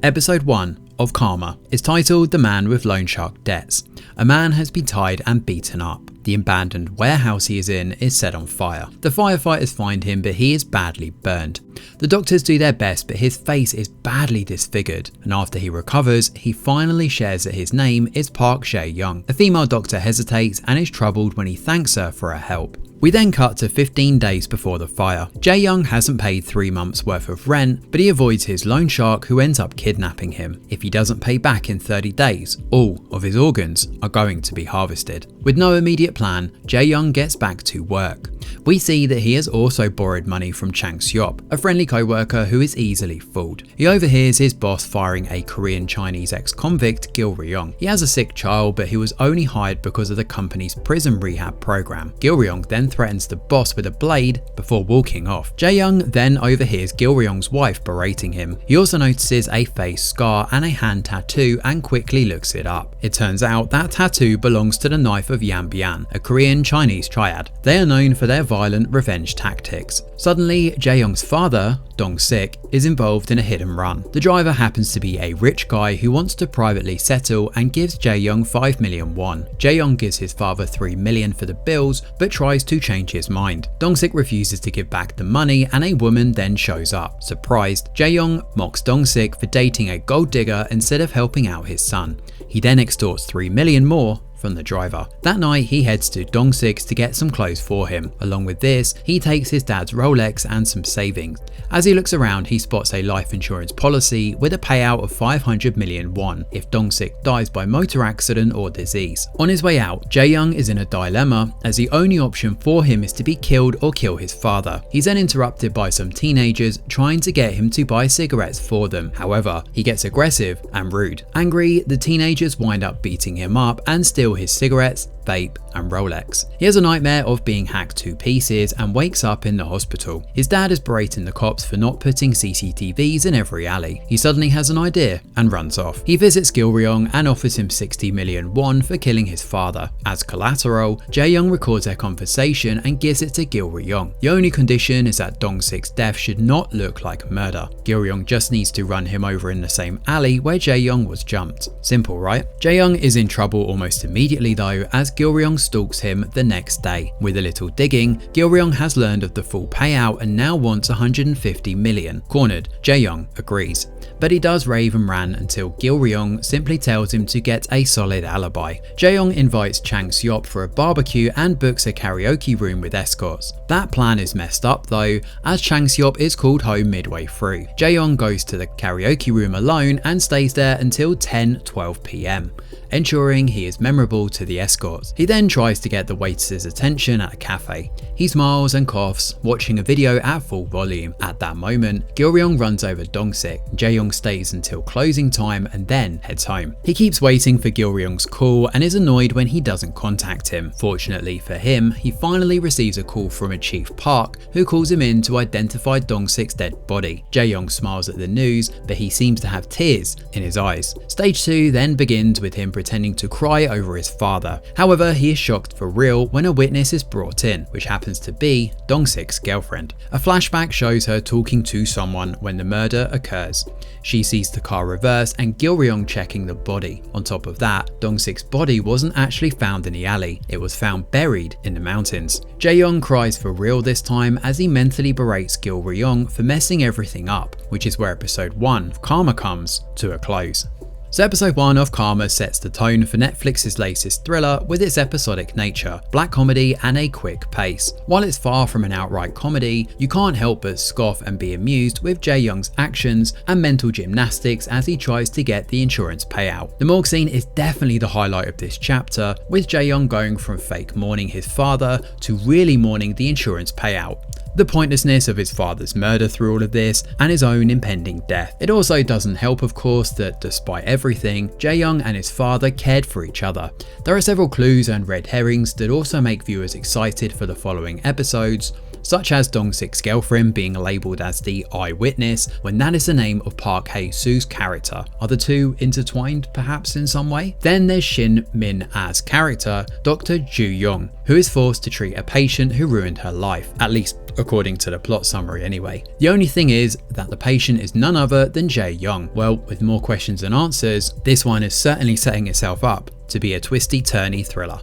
Episode 1 of Karma is titled The Man with Loan Shark Debts. A man has been tied and beaten up. The abandoned warehouse he is in is set on fire. The firefighters find him, but he is badly burned. The doctors do their best, but his face is badly disfigured, and after he recovers, he finally shares that his name is Park Jae-yeong. The female doctor hesitates and is troubled when he thanks her for her help. We then cut to 15 days before the fire. Jae-yeong hasn't paid 3 months worth of rent, but he avoids his loan shark who ends up kidnapping him. If he doesn't pay back in 30 days, all of his organs are going to be harvested. With no immediate plan, Jae-yeong gets back to work. We see that he has also borrowed money from Chang Seop, a friendly co-worker who is easily fooled. He overhears his boss firing a Korean Chinese ex-convict, Jae-yeong. He has a sick child, but he was only hired because of the company's prison rehab program. Jae-yeong then threatens the boss with a blade before walking off. Jae-yeong then overhears Jae-yeong's wife berating him. He also notices a face scar and a hand tattoo and quickly looks it up. It turns out that tattoo belongs to the knife of Yanbian, a Korean Chinese triad. They are known for their violent revenge tactics. Suddenly, Jae-yeong's father, Dong-sik, is involved in a hit and run. The driver happens to be a rich guy who wants to privately settle and gives Jae-yeong 5 million won. Jae-yeong gives his father 3 million for the bills, but tries to change his mind. Dong-sik refuses to give back the money and a woman then shows up. Surprised, Jae-yeong mocks Dong-sik for dating a gold digger instead of helping out his son. He then extorts 3 million more from the driver. That night, he heads to Dong-sik's to get some clothes for him. Along with this, he takes his dad's Rolex and some savings. As he looks around, he spots a life insurance policy with a payout of 500 million won if Dong-sik dies by motor accident or disease. On his way out, Jae-yeong is in a dilemma as the only option for him is to be killed or kill his father. He's then interrupted by some teenagers trying to get him to buy cigarettes for them. However, he gets aggressive and rude. Angry, the teenagers wind up beating him up and steal his cigarettes, vape and Rolex. He has a nightmare of being hacked to pieces and wakes up in the hospital. His dad is berating the cops for not putting CCTVs in every alley. He suddenly has an idea and runs off. He visits Jae-yeong and offers him 60 million won for killing his father. As collateral, Jae-yeong records their conversation and gives it to Jae-yeong. The only condition is that Dong-sik's death should not look like murder. Jae-yeong just needs to run him over in the same alley where Jae-yeong was jumped. Simple, right? Jae-yeong is in trouble almost immediately though, as Jae-yeong stalks him the next day. With a little digging, Jae-yeong has learned of the full payout and now wants 150 million. Cornered, Jae-yeong agrees, but he does rave and rant until Jae-yeong simply tells him to get a solid alibi. Jae-yeong invites Chang Seop for a barbecue and books a karaoke room with escorts. That plan is messed up though, as Chang Seop is called home midway through. Jae-yeong goes to the karaoke room alone and stays there until 10-12 PM. ensuring he is memorable to the escorts. He then tries to get the waiters' attention at a cafe. He smiles and coughs, watching a video at full volume. At that moment, Jae-yeong runs over Dong-sik. Jae-yeong stays until closing time and then heads home. He keeps waiting for Jae-yeong's call and is annoyed when he doesn't contact him. Fortunately for him, he finally receives a call from a Chief Park, who calls him in to identify Dong-sik's dead body. Jae-yeong smiles at the news, but he seems to have tears in his eyes. Stage 2 then begins with him pretending to cry over his father. However, he is shocked for real when a witness is brought in, which happens to be Dong-sik's girlfriend. A flashback shows her talking to someone when the murder occurs. She sees the car reverse and Jae-yeong checking the body. On top of that, Dong-sik's body wasn't actually found in the alley, it was found buried in the mountains. Jae-yeong cries for real this time as he mentally berates Jae-yeong for messing everything up, which is where episode 1 of Karma comes to a close. So episode 1 of Karma sets the tone for Netflix's latest thriller with its episodic nature, black comedy and a quick pace. While it's far from an outright comedy, you can't help but scoff and be amused with Jae-young's actions and mental gymnastics as he tries to get the insurance payout. The morgue scene is definitely the highlight of this chapter, with Jae-young going from fake mourning his father to really mourning the insurance payout. The pointlessness of his father's murder through all of this, and his own impending death. It also doesn't help, of course, that despite everything, Jae-young and his father cared for each other. There are several clues and red herrings that also make viewers excited for the following episodes. such as Dong-sik's girlfriend being labelled as the eyewitness when that is the name of Park Hae-soo's character. Are the two intertwined perhaps in some way? Then there's Shin Min-a's character, Dr. Jae-yeong, who is forced to treat a patient who ruined her life, at least according to the plot summary anyway. The only thing is that the patient is none other than Jae-yeong. Well, with more questions than answers, this one is certainly setting itself up to be a twisty-turny thriller.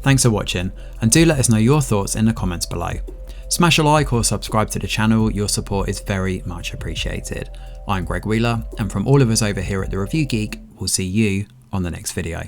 Thanks for watching, and do let us know your thoughts in the comments below. Smash a like or subscribe to the channel, your support is very much appreciated. I'm Greg Wheeler, and from all of us over here at The Review Geek, we'll see you on the next video.